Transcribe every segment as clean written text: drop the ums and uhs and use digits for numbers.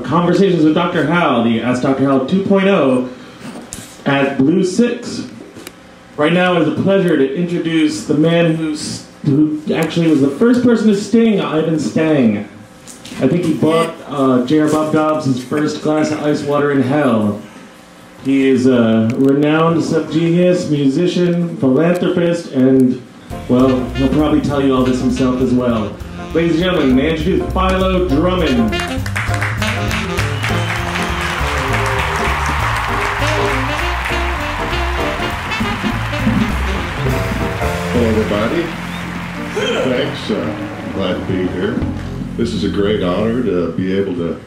Conversations with Dr. Hal, the Ask Dr. Hal 2.0 at Blue 6. Right now it is a pleasure to introduce the man who actually was the first person to sting Ivan Stang. I think he bought J.R. Bob Dobbs' first glass of ice water in hell. He is a renowned subgenius, musician, philanthropist, and, well, he'll probably tell you all this himself as well. Ladies and gentlemen, may I introduce Philo Drummond. Hello, everybody. Thanks. Glad to be here. This is a great honor to be able to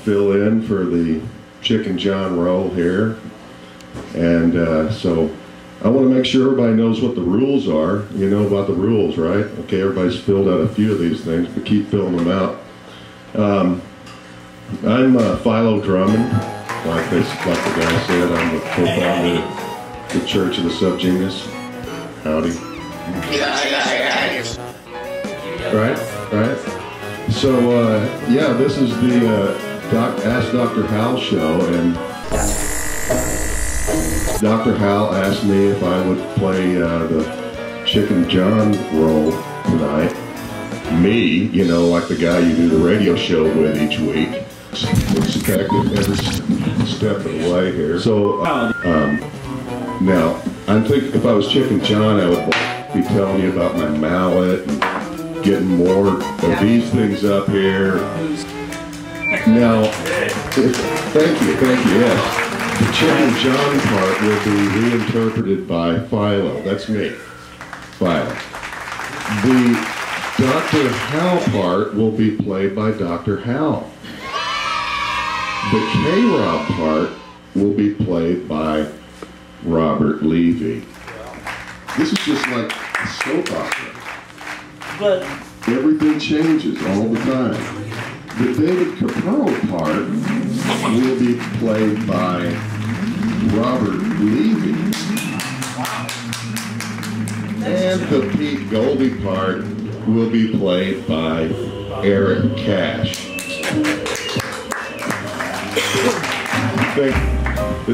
fill in for the Chicken John role here. And so I want to make sure everybody knows what the rules are. You know about the rules, right? Okay, everybody's filled out a few of these things, but keep filling them out. I'm Philo Drummond. Like the guy said, I'm the co-founder of the Church of the Subgenius. Howdy. Right. So, yeah, this is the Ask Dr. Hal show, and Dr. Hal asked me if I would play the Chicken John role tonight. Me, you know, like the guy you do the radio show with each week. Expected every step of the way here. So, now, I think if I was Chicken John, I would be telling you about my mallet and getting more of these things up here. Now, thank you, yes. The Chicken John part will be reinterpreted by Philo. That's me, Philo. The Dr. Hal part will be played by Dr. Hal. The K-Rob part will be played by Robert Levy. This is just like a soap opera. But everything changes all the time. The David Caperle part will be played by Robert Levy. And the Pete Goldie part will be played by Eric Cash.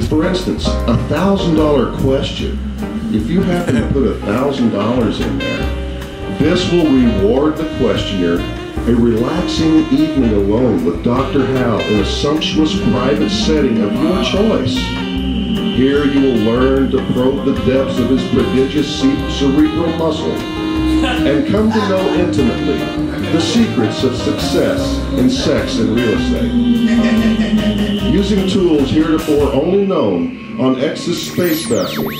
For instance, a $1,000 question. If you happen to put $1,000 in there, this will reward the questioner a relaxing evening alone with Dr. Hal in a sumptuous private setting of your choice. Here you will learn to probe the depths of his prodigious cerebral muscle and come to know intimately the secrets of success in sex and real estate. Using tools heretofore only known on X's space vessels,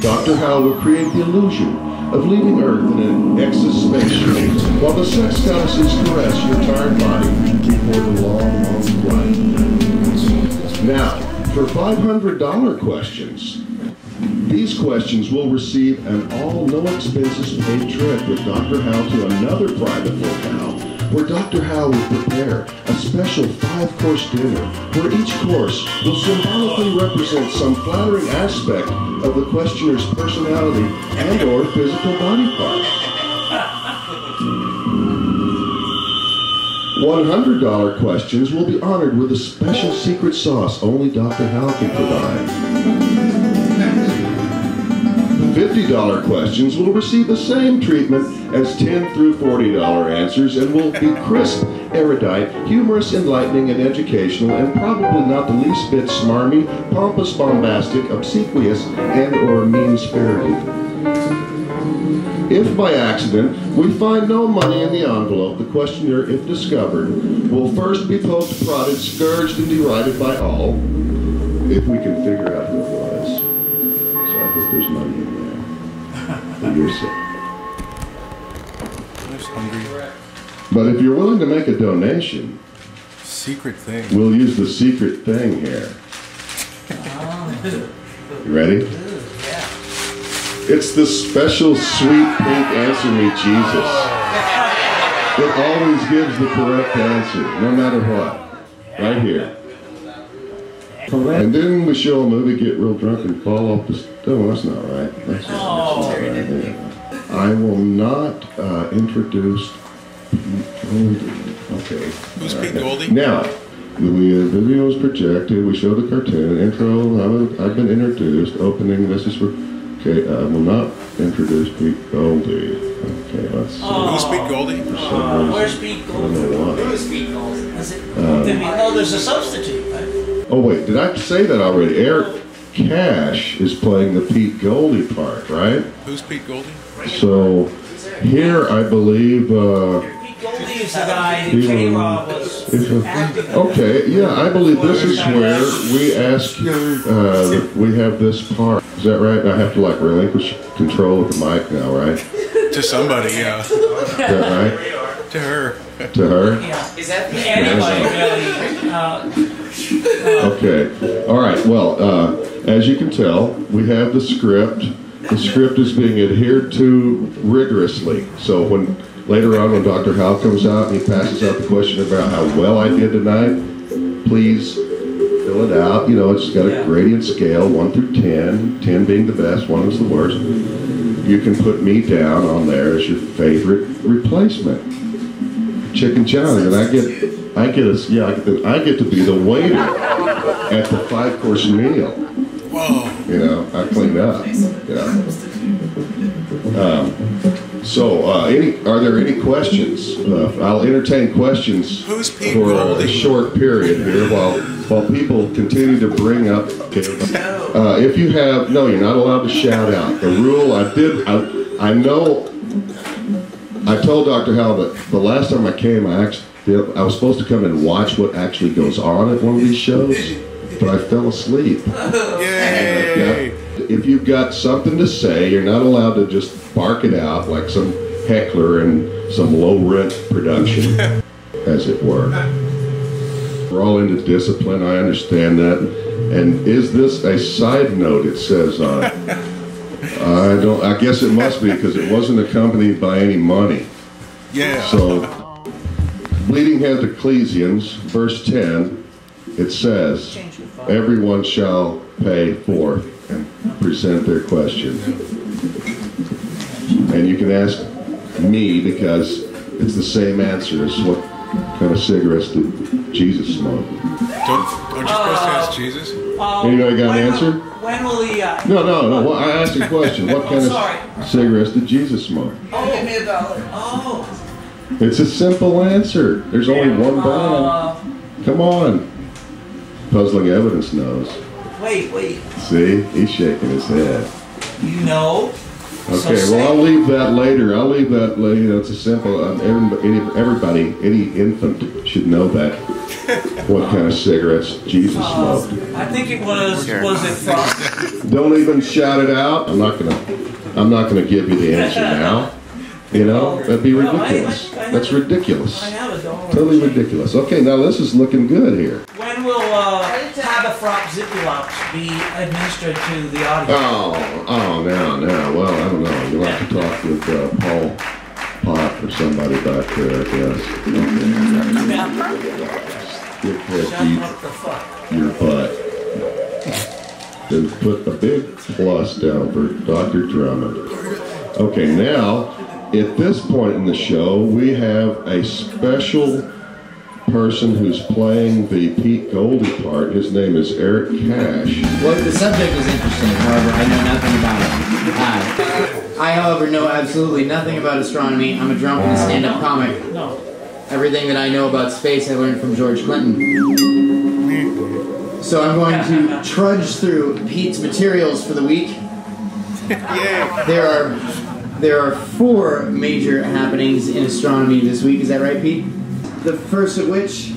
Dr. Hal will create the illusion of leaving Earth in an X's spaceship while the sex goddesses caress your tired body before the long flight. Now, for $500 questions, these questions will receive an all no expenses paid trip with Dr. Hal to another private locale where Dr. Hal will prepare a special 5-course dinner where each course will symbolically represent some flattering aspect of the questioner's personality and or physical body part. $100 questions will be honored with a special secret sauce only Dr. Hal can provide. $50 questions will receive the same treatment as $10 through $40 answers and will be crisp, erudite, humorous, enlightening, and educational, and probably not the least bit smarmy, pompous, bombastic, obsequious, and or mean-spirited. If by accident we find no money in the envelope, the questioner, if discovered, will first be poked, prodded, scourged, and derided by all, if we can figure out who it was. So I hope there's money in there. For your sake. But if you're willing to make a donation, secret thing. We'll use the secret thing here. You ready? It's the special sweet pink Answer Me Jesus. It always gives the correct answer, no matter what. Right here. And then we show a movie, get real drunk, and fall off the... Oh, that's not right. That's not right. Yeah. I will not introduce Pete Goldie. Okay. Who's Pete Goldie? Now, video is projected. We show the cartoon intro. I've been introduced. Opening. This is for. Okay, I will not introduce Pete Goldie. Okay, let's see. Who's Pete Goldie? Where's Pete Goldie? I don't know why. Who is Pete Goldie? Is it? There's a substitute, right? Oh wait, did I say that already? Eric Cash is playing the Pete Goldie part, right? Who's Pete Goldie? So here, I believe. Pete Goldie is the guy who K-Rob was acting. Okay, yeah, I believe this is where we ask. We have this part. Is that right? I have to like relinquish control of the mic now, right? To somebody, yeah. Is that right? To her. To her? Yeah. Is that anybody really? Okay. All right. Well, as you can tell, we have the script. The script is being adhered to rigorously. So when later on, when Dr. Hal comes out and he passes out the question about how well I did tonight, please fill it out. You know, it's got a gradient scale, 1 through 10. 10 being the best, 1 is the worst. You can put me down on there as your favorite replacement. Chicken chowder, and I get to be the waiter at the 5-course meal. Whoa. You know, I cleaned up. Are there any questions? I'll entertain questions Who's Pete for Goldie? a short period here while people continue to bring up. If you have, no, you're not allowed to shout out. The rule, I know. I told Dr. Hal that the last time I came, I was supposed to come and watch what actually goes on at one of these shows, but I fell asleep. Yay! If you've got something to say, you're not allowed to just bark it out like some heckler in some low-rent production, as it were. We're all into discipline, I understand that. And is this a side note, it says on it? I guess it must be, because it wasn't accompanied by any money. Yeah. So, Bleeding Head Ecclesians, verse 10, it says, everyone shall pay forth and present their question. And you can ask me, because it's the same answer as what kind of cigarettes did Jesus smoke. Don't you supposed to ask Jesus? Anybody got an answer? When will he... No. Well, I asked a question. What kind of cigarettes did Jesus smoke? Oh, give me $1. Oh. It's a simple answer. There's only one brand. Come on. Puzzling evidence knows. Wait. See? He's shaking his head. You know? Okay, well, I'll leave that later. It's a simple... everybody, any infant should know that. What kind of cigarettes Jesus smoked. I think it was it from... Don't even shout it out. I'm not gonna give you the answer now. You know, that'd be ridiculous. That's ridiculous. I have a dollar. Totally ridiculous. Okay, now this is looking good here. When will Tabafrop Zipulops be administered to the audience? Now. Well, I don't know. You'll have to talk with Paul Pot or somebody back there, I guess. Okay. Your butt. Then put a big plus down for Dr. Drummond. Okay, now, at this point in the show, we have a special person who's playing the Pete Goldie part. His name is Eric Cash. Well, the subject was interesting, however, I know nothing about it. I, however, know absolutely nothing about astronomy. I'm a drunk and a stand-up comic. No. Everything that I know about space I learned from George Clinton. So I'm going to trudge through Pete's materials for the week. Yeah. There are 4 major happenings in astronomy this week. Is that right, Pete? The first of which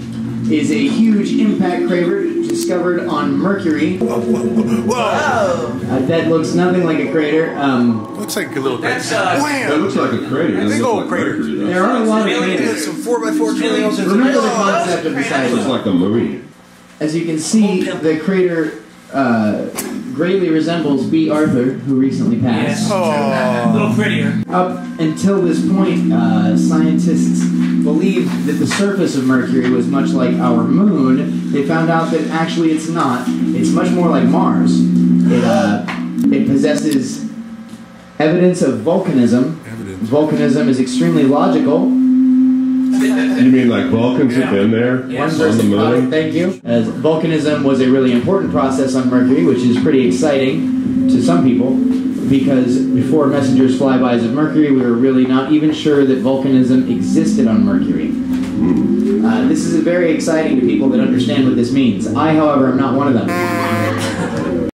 is a huge impact crater discovered on Mercury. Whoa! That looks nothing like a crater. Looks like a little crater. That looks like a crater. It Big doesn't old look like crater. Mercury, though. There are a lot of craters. Some 4x4 trails. Remember the concept of the It size. looks like a marine. As you can see, the crater greatly resembles B. Arthur, who recently passed. Yes. A little prettier. Up until this point, scientists believed that the surface of Mercury was much like our moon. They found out that actually it's not. It's much more like Mars. It possesses evidence of volcanism. Volcanism is extremely logical. You mean like Vulcans have been there Yes. on the moon? Thank you. As volcanism was a really important process on Mercury, which is pretty exciting to some people, because before messengers flybys of Mercury, we were really not even sure that volcanism existed on Mercury. This is very exciting to people that understand what this means. I, however, am not one of them.